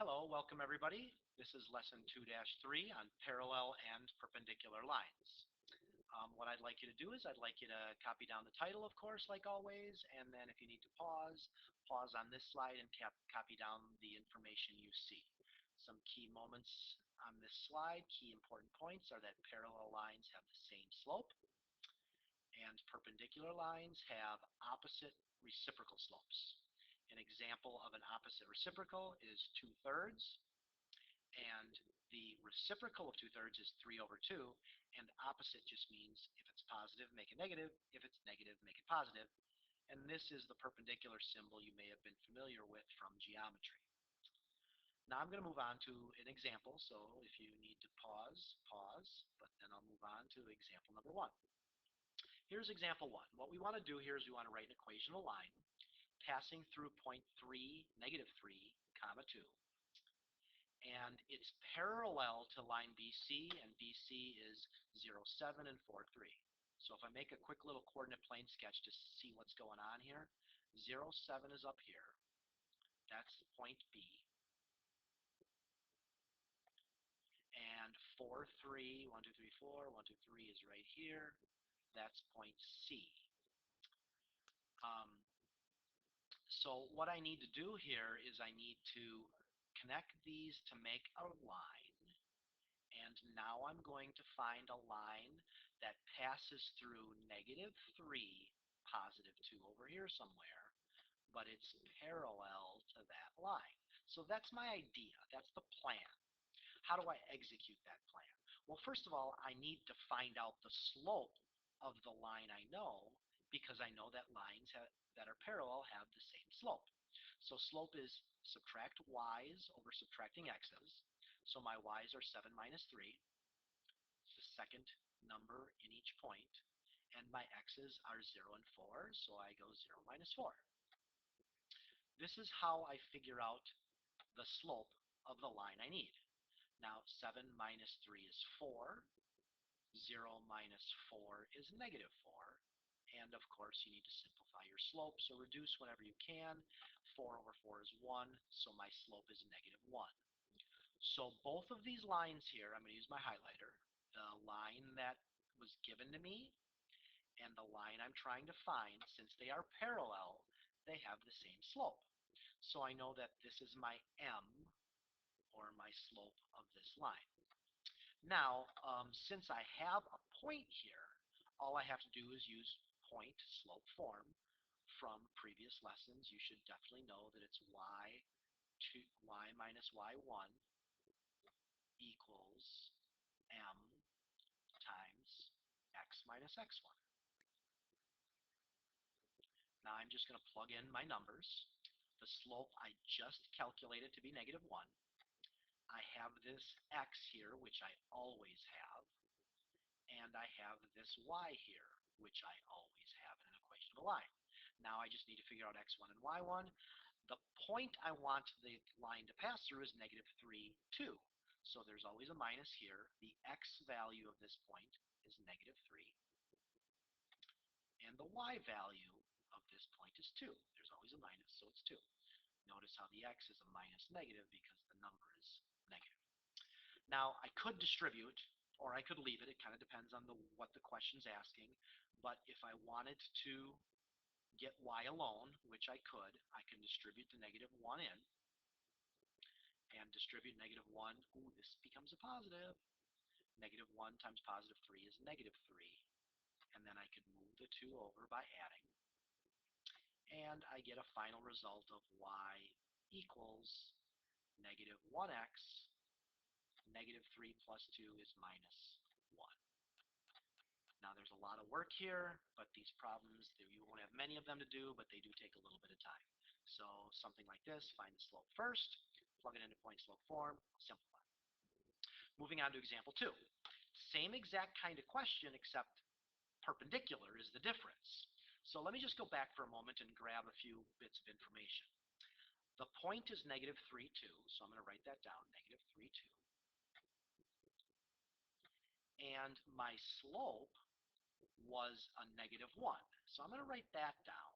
Hello, welcome everybody. This is lesson 2-3 on parallel and perpendicular lines. What I'd like you to do is I'd like you to copy down the title, of course, like always, and then if you need to pause on this slide and copy down the information you see. Some key moments on this slide, key important points are that parallel lines have the same slope and perpendicular lines have opposite reciprocal slopes. An example of an opposite reciprocal is 2/3, and the reciprocal of 2/3 is 3/2, and opposite just means if it's positive, make it negative, if it's negative, make it positive, and this is the perpendicular symbol you may have been familiar with from geometry. Now I'm going to move on to an example, so if you need to pause, but then I'll move on to example number 1. Here's example 1. What we want to do here is we want to write an equation of a line passing through point 3, -3, comma 2. And it's parallel to line BC, and BC is 0, 7, and 4, 3. So if I make a quick little coordinate plane sketch to see what's going on here, 0, 7 is up here. That's point B. And 4, 3, 1, 2, 3, 4, 1, 2, 3 is right here. That's point C. So what I need to do here is I need to connect these to make a line. And now I'm going to find a line that passes through -3, +2 over here somewhere, but it's parallel to that line. So that's my idea. That's the plan. How do I execute that plan? Well, first of all, I need to find out the slope of the line I know, because I know that lines that are parallel have the same slope. So slope is subtract y's over subtracting x's. So my y's are 7 minus 3, the second number in each point, and my x's are 0 and 4, so I go 0 minus 4. This is how I figure out the slope of the line I need. Now 7 minus 3 is 4, 0 minus 4 is -4, and of course you need to simplify your slope, so reduce whenever you can. 4 over 4 is 1, so my slope is -1. So both of these lines here, I'm going to use my highlighter, the line that was given to me and the line I'm trying to find, since they are parallel, they have the same slope. So I know that this is my M, or my slope of this line. Now, since I have a point here, all I have to do is use point slope form from previous lessons. You should definitely know that it's y minus y1 equals m times x minus x1. Now I'm just going to plug in my numbers. The slope I just calculated to be -1. I have this x here, which I always have, and I have this y here, which I always have in an equation of a line. Now I just need to figure out x1 and y1. The point I want the line to pass through is -3, 2. So there's always a minus here. The x value of this point is -3. And the y value of this point is 2. There's always a minus, so it's 2. Notice how the x is a minus negative because the number is negative. Now, I could distribute, or I could leave it. It kind of depends on what the question's asking. But if I wanted to get y alone, which I can distribute the -1 in, and distribute -1. Ooh, this becomes a positive. -1 times +3 is -3. And then I could move the 2 over by adding. And I get a final result of y equals -1x. -3 plus 2 is -1. Now there's a lot of work here, but these problems, you won't have many of them to do, but they do take a little bit of time. So something like this, find the slope first, plug it into point slope form, simplify. Moving on to example 2. Same exact kind of question, except perpendicular is the difference. So let me just go back for a moment and grab a few bits of information. The point is -3, 2, so I'm going to write that down, -3, 2. And my slope was a -1. So I'm going to write that down,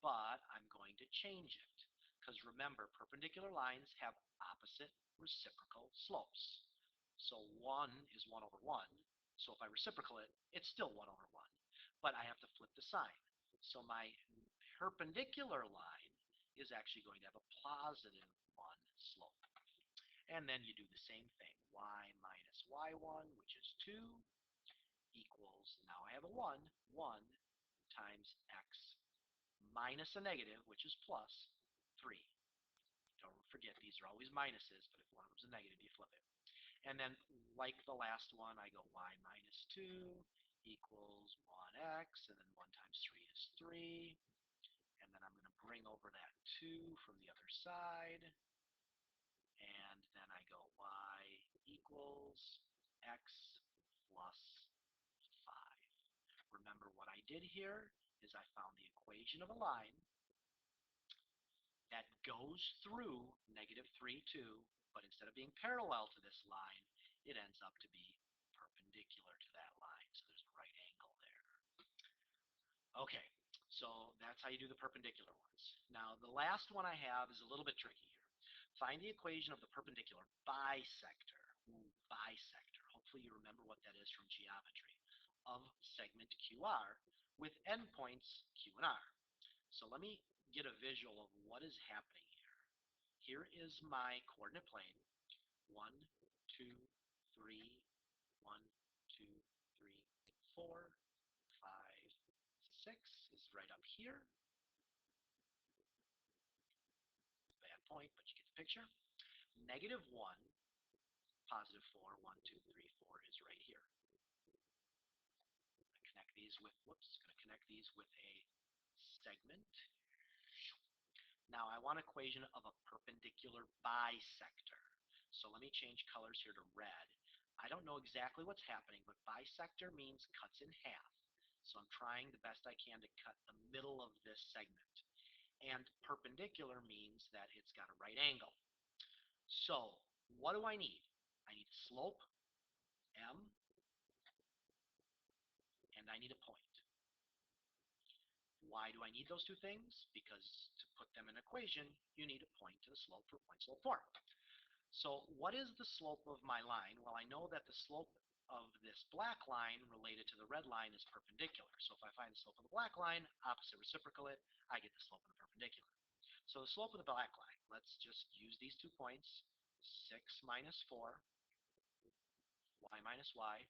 but I'm going to change it, because remember, perpendicular lines have opposite reciprocal slopes. So 1 is 1 over 1. So if I reciprocal it, it's still 1 over 1. But I have to flip the sign. So my perpendicular line is actually going to have a positive 1 slope. And then you do the same thing. Y minus y1, which is 2, equals, now I have a 1 times x minus a negative, which is plus 3. Don't forget, these are always minuses, but if one of them is a negative, you flip it. And then, like the last one, I go y minus 2 equals 1x, and then 1 times 3 is 3. And then I'm going to bring over that 2 from the other side. And then I go y equals x plus 5. Remember what I did here is I found the equation of a line that goes through negative 3, 2, but instead of being parallel to this line, it ends up to be perpendicular to that line. So there's a right angle there. Okay, so that's how you do the perpendicular ones. Now the last one I have is a little bit tricky here. Find the equation of the perpendicular bisector. Ooh, bisector. Hopefully you remember what that is from geometry. Of segment QR with endpoints Q and R. So let me get a visual of what is happening here. Here is my coordinate plane. 1, 2, 3, 1, 2, 3, 4, 5, 6 is right up here. Bad point, but you get the picture. Negative 1, positive 4, 1, 2, 3, 4 is right here. Connect these with, whoops, going to connect these with a segment. Now I want equation of a perpendicular bisector. So let me change colors here to red. I don't know exactly what's happening, but bisector means cuts in half. So I'm trying the best I can to cut the middle of this segment. And perpendicular means that it's got a right angle. So what do I need? I need a slope, M, and I need a point. Why do I need those two things? Because to put them in an equation, you need a point to the slope for point-slope form. So what is the slope of my line? Well, I know that the slope of this black line related to the red line is perpendicular. So if I find the slope of the black line, opposite reciprocal it, I get the slope of the perpendicular. So the slope of the black line, let's just use these 2 points, 6 minus 4, y minus y,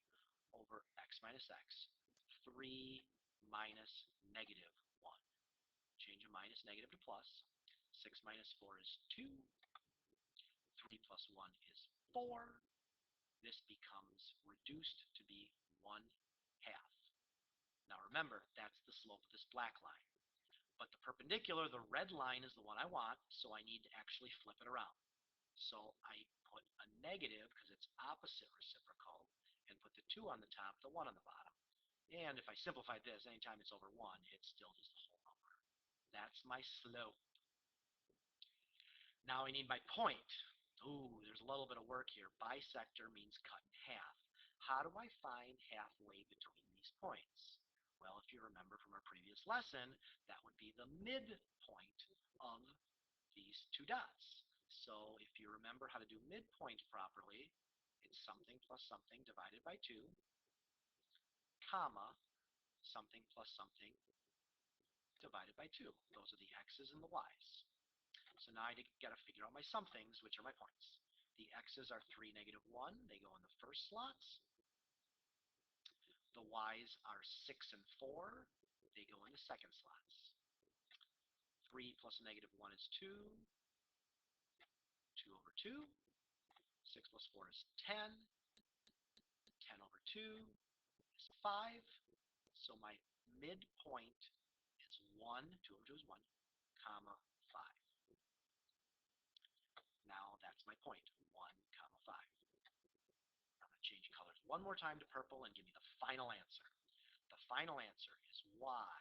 over x minus x, 3 minus negative 1. Change a minus negative to plus. 6 minus 4 is 2. 3 plus 1 is 4. This becomes reduced to be 1/2. Now remember, that's the slope of this black line. But the perpendicular, the red line, is the one I want, so I need to actually flip it around. So I put a negative, because it's opposite reciprocal, and put the 2 on the top, the 1 on the bottom. And if I simplify this, anytime it's over 1, it's still just a whole number. That's my slope. Now I need my point. Ooh, there's a little bit of work here. Bisector means cut in half. How do I find halfway between these points? Well, if you remember from our previous lesson, that would be the midpoint of these 2 dots. So if you remember how to do midpoint properly, it's something plus something divided by 2, comma, something plus something divided by 2. Those are the x's and the y's. So now I got to figure out my somethings, which are my points. The x's are 3, negative 1. They go in the first slots. The y's are 6 and 4. They go in the second slots. 3 plus a negative 1 is 2. 2 over 2. 6 plus 4 is 10. 10 over 2 is 5. So my midpoint is 1. 2 over 2 is 1, comma, 5. Now that's my point, 1, comma, 5. I'm going to change colors one more time to purple and give me the final answer. The final answer is y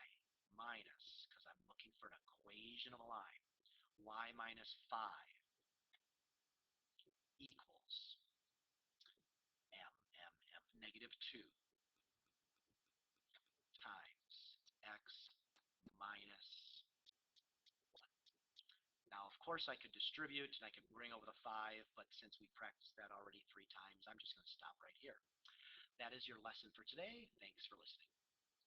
minus, because I'm looking for an equation of a line, y minus 5 equals negative 2 times x minus 1. Now, of course, I could distribute and I could bring over the 5, but since we practiced that already 3 times, I'm just going to stop right here. That is your lesson for today. Thanks for listening.